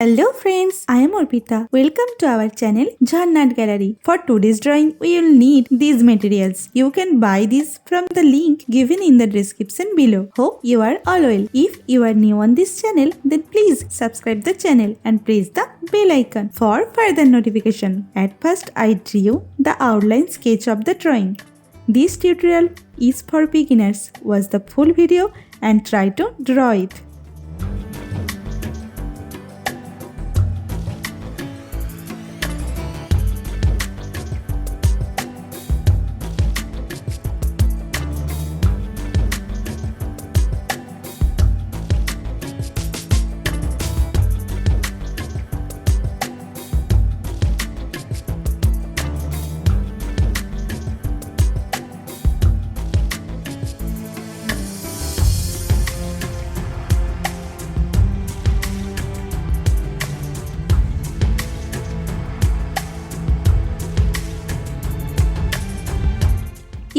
Hello friends, I am Arpita. Welcome to our channel Jharna Gallery. For today's drawing, we will need these materials. You can buy these from the link given in the description below. Hope you are all well. If you are new on this channel, then please subscribe the channel and press the bell icon for further notification. At first, I drew the outline sketch of the drawing. This tutorial is for beginners. Watch the full video and try to draw it.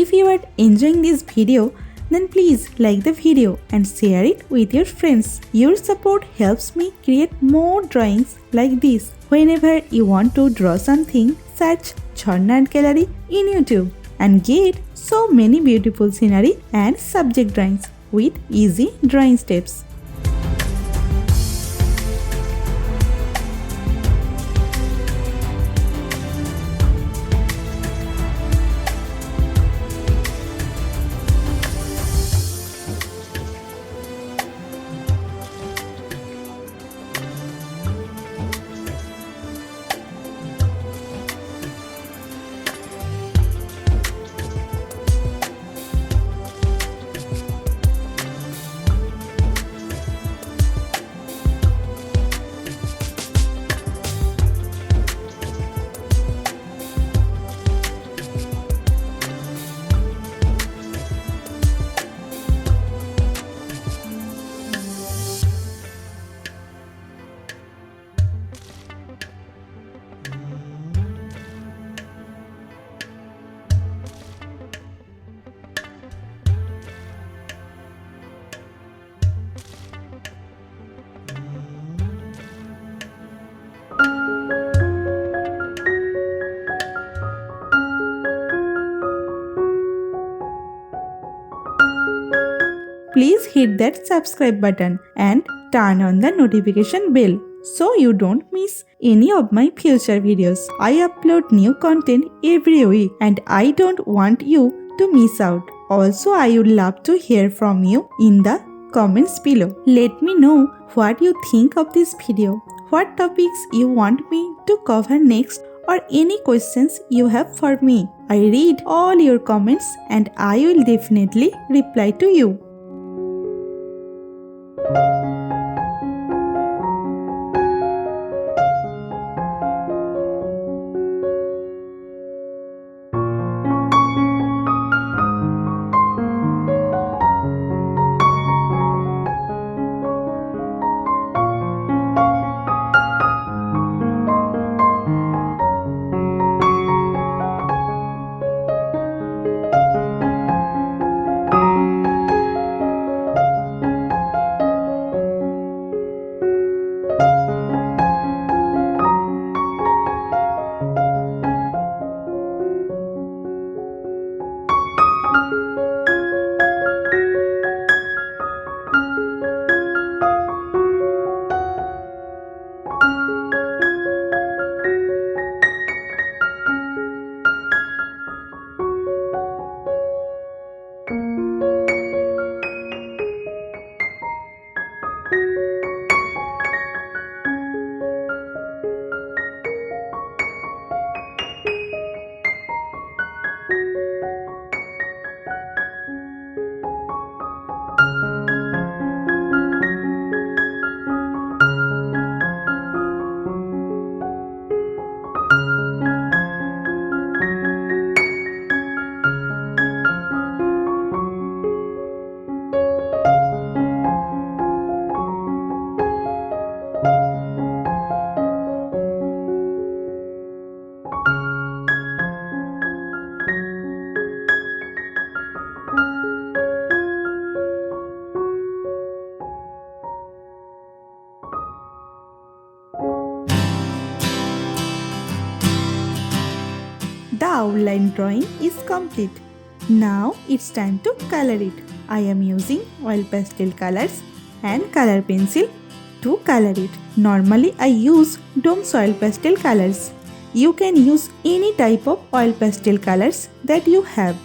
If you are enjoying this video, then please like the video and share it with your friends. Your support helps me create more drawings like this. Whenever you want to draw something, search Jharna Gallery in YouTube and get so many beautiful scenery and subject drawings with easy drawing steps. Please hit that subscribe button and turn on the notification bell so you don't miss any of my future videos. I upload new content every week and I don't want you to miss out. Also, I would love to hear from you in the comments below. Let me know what you think of this video, what topics you want me to cover next, or any questions you have for me. I read all your comments and I will definitely reply to you. outline drawing is complete. Now it's time to color it. I am using oil pastel colors and color pencil to color it. Normally I use Dome's oil pastel colors. You can use any type of oil pastel colors that you have.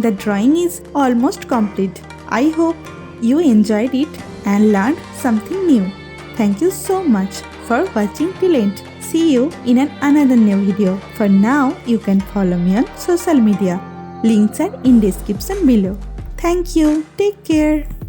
the drawing is almost complete. I hope you enjoyed it and learned something new. Thank you so much for watching till end. See you in another new video. For now, you can follow me on social media. Links are in description below. Thank you. Take care.